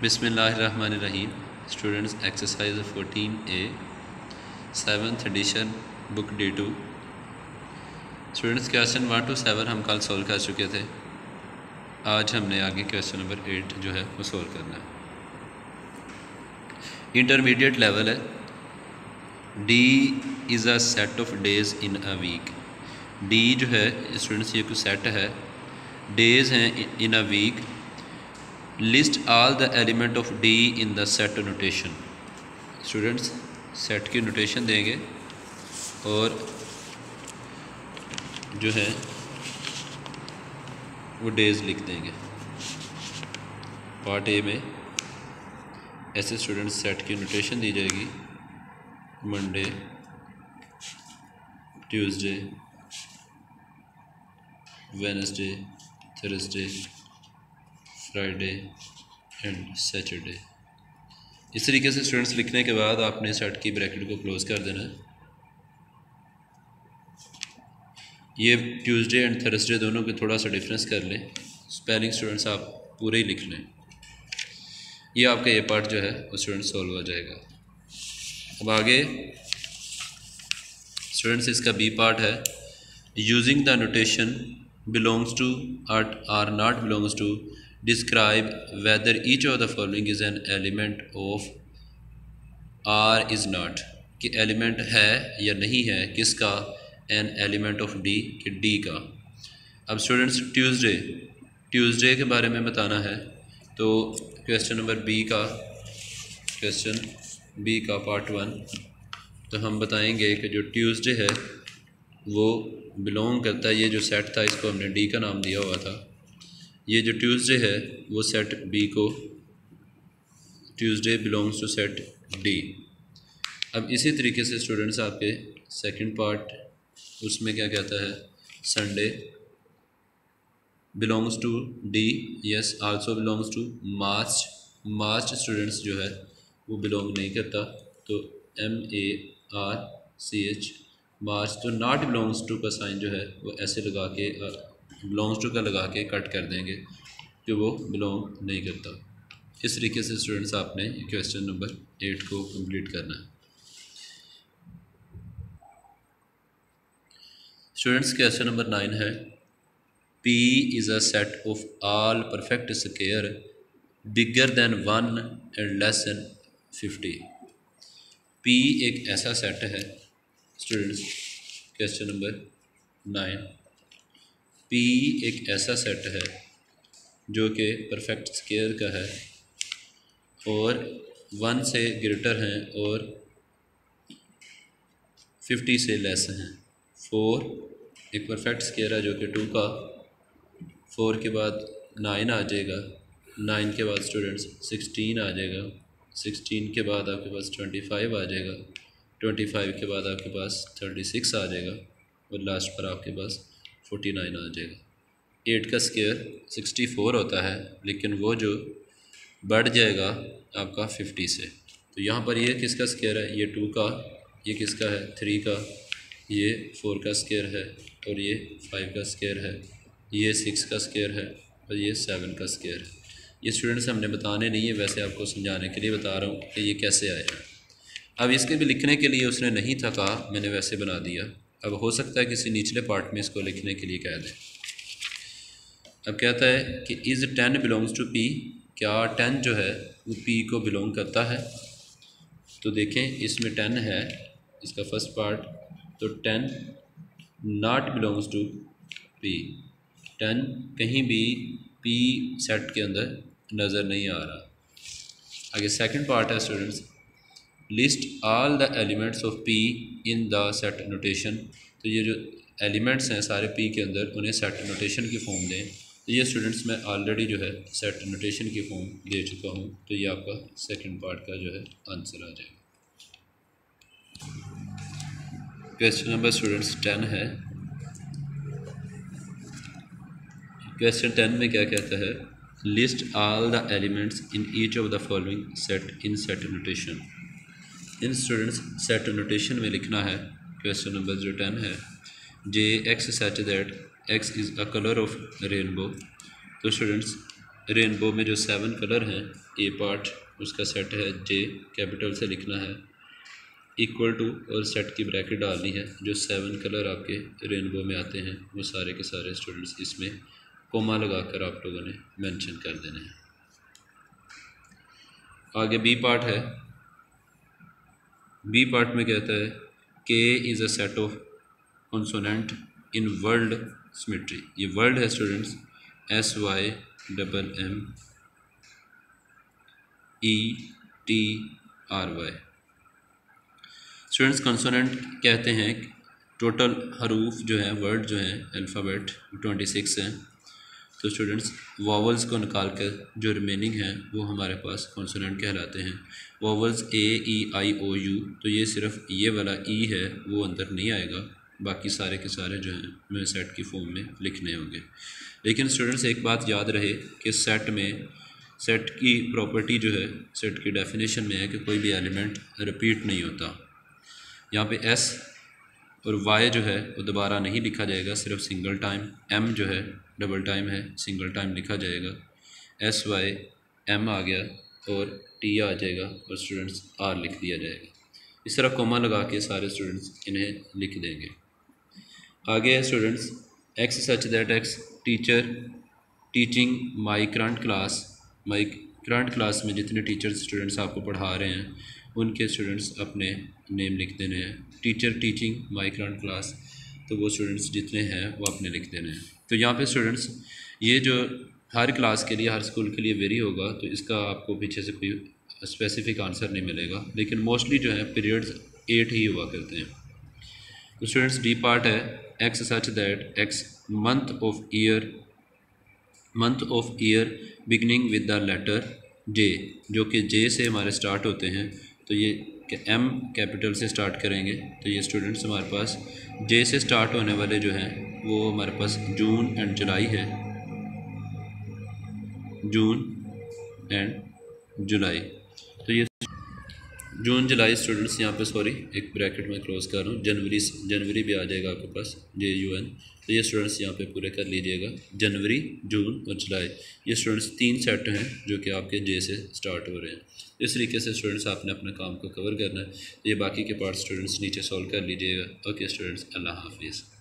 बिस्मिल्लाहिर्रहमानिर्रहीम। Students, exercise 14A 7th edition, book D2। Students, question 1 to 7 हम कल solve कर चुके थे। आज हमने आगे क्वेश्चन नंबर 8 जो है वो सॉल्व करना है। इंटरमीडिएट लेवल है। D is a set of days in a week. D जो है स्टूडेंट्स ये कोई सेट है, डेज़ हैं in a week. List all the element of D in the set notation. Students set की नोटेशन देंगे और जो है वो डेज़ लिख देंगे। पार्ट ए में ऐसे स्टूडेंट्स सेट की नोटेशन दी जाएगी। Monday, Tuesday, Wednesday, Thursday, Friday and Saturday. इस तरीके से स्टूडेंट्स लिखने के बाद आपने सेट की ब्रैकेट को क्लोज़ कर देना है। ये ट्यूसडे एंड थर्सडे दोनों के थोड़ा सा डिफरेंस कर लें। स्पेलिंग स्टूडेंट्स आप पूरे ही लिख लें। ये आपका ये पार्ट जो है वो स्टूडेंट सॉल्व हो जाएगा। अब आगे स्टूडेंट्स इसका बी पार्ट है। Using the notation belongs to or not belongs to describe whether each of the following is an element of or is not, कि एलिमेंट है या नहीं है किसका, एन एलिमेंट ऑफ डी कि डी का। अब स्टूडेंट्स ट्यूसडे के बारे में बताना है, तो क्वेश्चन नंबर बी का पार्ट 1, तो हम बताएंगे कि जो ट्यूसडे है वो बिलोंग करता है, ये जो सेट था इसको हमने डी का नाम दिया हुआ था। ये जो ट्यूसडे है वो सेट बी को, Tuesday belongs to set D. अब इसी तरीके से स्टूडेंट्स आपके सेकंड पार्ट, उसमें क्या कहता है, Sunday belongs to D, yes also belongs to March students जो है वो बिलोंग नहीं करता, तो MARCH मार्च, तो नॉट बिलोंग्स टू का साइन जो है वो ऐसे लगा के बिलोंग्स टू का लगा के कट कर देंगे कि वो बिलोंग नहीं करता। इस तरीके से स्टूडेंट्स आपने क्वेश्चन नंबर 8 को कंप्लीट करना है। स्टूडेंट्स क्वेश्चन नंबर 9 है। P is a set of all perfect square bigger than 1 and less than 50। P एक ऐसा सेट है स्टूडेंट्स, क्वेश्चन नंबर 9, P एक ऐसा सेट है जो कि परफेक्ट स्क्वायर का है और 1 से ग्रेटर हैं और 50 से लेस हैं। 4 एक परफेक्ट स्क्वायर है जो कि 2 का, 4 के बाद 9 आ जाएगा, 9 के बाद स्टूडेंट्स 16 आ जाएगा, 16 के बाद आपके पास 25 आ जाएगा, 25 के बाद आपके पास 36 आ जाएगा और लास्ट पर आपके पास 49 आ जाएगा। 8 का स्क्वायर 64 होता है, लेकिन वो जो बढ़ जाएगा आपका 50 से। तो यहाँ पर ये किसका स्क्वायर है, ये 2 का, ये किसका है 3 का, ये 4 का स्क्वायर है और ये 5 का स्क्वायर है, ये 6 का स्क्वायर है और ये 7 का स्क्वायर है। ये स्टूडेंट्स हमने बताने नहीं है, वैसे आपको समझाने के लिए बता रहा हूँ कि ये कैसे आया है। अब इसके भी लिखने के लिए उसने नहीं था कहा, मैंने वैसे बना दिया। अब हो सकता है किसी निचले पार्ट में इसको लिखने के लिए कह दें। अब कहता है कि इज़ 10 बिलोंग्स टू P, क्या 10 जो है वो P को बिलोंग करता है। तो देखें इसमें 10 है, इसका फर्स्ट पार्ट, तो 10 नॉट बिलोंग्स टू P, 10 कहीं भी P सेट के अंदर नज़र नहीं आ रहा। आगे सेकंड पार्ट है students, list all the elements of P in the set notation. तो ये जो एलिमेंट्स हैं सारे P के अंदर, उन्हें सेट नोटेशन की फॉर्म दें। तो ये स्टूडेंट्स मैं ऑलरेडी जो है सेट नोटेशन की फॉर्म दे चुका हूँ, तो ये आपका सेकंड पार्ट का जो है आंसर आ जाएगा। क्वेश्चन नंबर स्टूडेंट्स 10 है। क्वेश्चन 10 में क्या कहता है, list all the elements in each of the following set in set notation. In students set notation में लिखना है। क्वेश्चन नंबर जो 10 है, JX such that X is a colour of rainbow. तो स्टूडेंट्स रेनबो में जो 7 कलर हैं, ए part उसका सेट है जे, कैपिटल से लिखना है, इक्वल टू और सेट की ब्रैकेट डालनी है। जो 7 कलर आपके रेनबो में आते हैं वो सारे के सारे स्टूडेंट्स इसमें कोमा लगाकर आप लोगों ने मेंशन कर देने हैं। आगे बी पार्ट है। बी पार्ट में कहता है के is a set of consonant in world symmetry. ये वर्ल्ड है स्टूडेंट्स, SYMMETRY। स्टूडेंट्स कंसोनेंट कहते हैं टोटल हरूफ जो है, वर्ड जो है अल्फ़ाबेट 26 हैं। तो स्टूडेंट्स वॉवल्स को निकाल कर जो रिमेनिंग हैं वो हमारे पास कंसोनेंट कहलाते हैं। Vowels A, E, I, O, U, तो ये सिर्फ ये वाला ई है वो अंदर नहीं आएगा, बाकी सारे के सारे जो हैं हमें सेट की फॉर्म में लिखने होंगे। लेकिन स्टूडेंट्स एक बात याद रहे कि सेट में सेट की प्रॉपर्टी जो है, सेट की डेफिनेशन में है कि कोई भी एलिमेंट रिपीट नहीं होता। यहाँ पे S और Y जो है वो दोबारा नहीं लिखा जाएगा, सिर्फ सिंगल टाइम। M जो है डबल टाइम है, सिंगल टाइम लिखा जाएगा। SYM आ गया और T आ जाएगा और स्टूडेंट्स R लिख दिया जाएगा। इस तरह कोमा लगा के सारे स्टूडेंट्स इन्हें लिख देंगे। आगे है students X such that X teacher teaching my current class. My current class में जितने टीचर्स स्टूडेंट्स आपको पढ़ा रहे हैं उनके स्टूडेंट्स अपने नेम लिख देने हैं। Teacher teaching my current class, तो वो स्टूडेंट्स जितने हैं वो अपने लिख देने हैं। तो यहाँ पे स्टूडेंट्स ये जो हर क्लास के लिए, हर स्कूल के लिए वेरी होगा, तो इसका आपको पीछे से कोई स्पेसिफिक आंसर नहीं मिलेगा, लेकिन मोस्टली जो है पीरियड्स 8 ही हुआ करते हैं। तो स्टूडेंट्स डी पार्ट है X such that X month of year beginning with the letter J, जो कि जे से हमारे स्टार्ट होते हैं। तो ये एम कैपिटल से स्टार्ट करेंगे, तो ये स्टूडेंट्स हमारे पास जे से स्टार्ट होने वाले जो हैं वो हमारे पास जून एंड जुलाई है। जून एंड जुलाई, तो ये जून जुलाई स्टूडेंट्स यहाँ पे सॉरी एक ब्रैकेट में क्लोज कर रहा हूँ, जनवरी भी आ जाएगा आपके पास JUN। तो ये स्टूडेंट्स यहाँ पे पूरे कर लीजिएगा, जनवरी, जून और जुलाई। ये स्टूडेंट्स 3 सेट हैं जो कि आपके जे से स्टार्ट हो रहे हैं। इस तरीके से स्टूडेंट्स आपने अपने काम को कवर करना है। ये बाकी के पार्ट स्टूडेंट्स नीचे सॉल्व कर लीजिएगा। ओके स्टूडेंट्स, अल्लाह हाफिज़।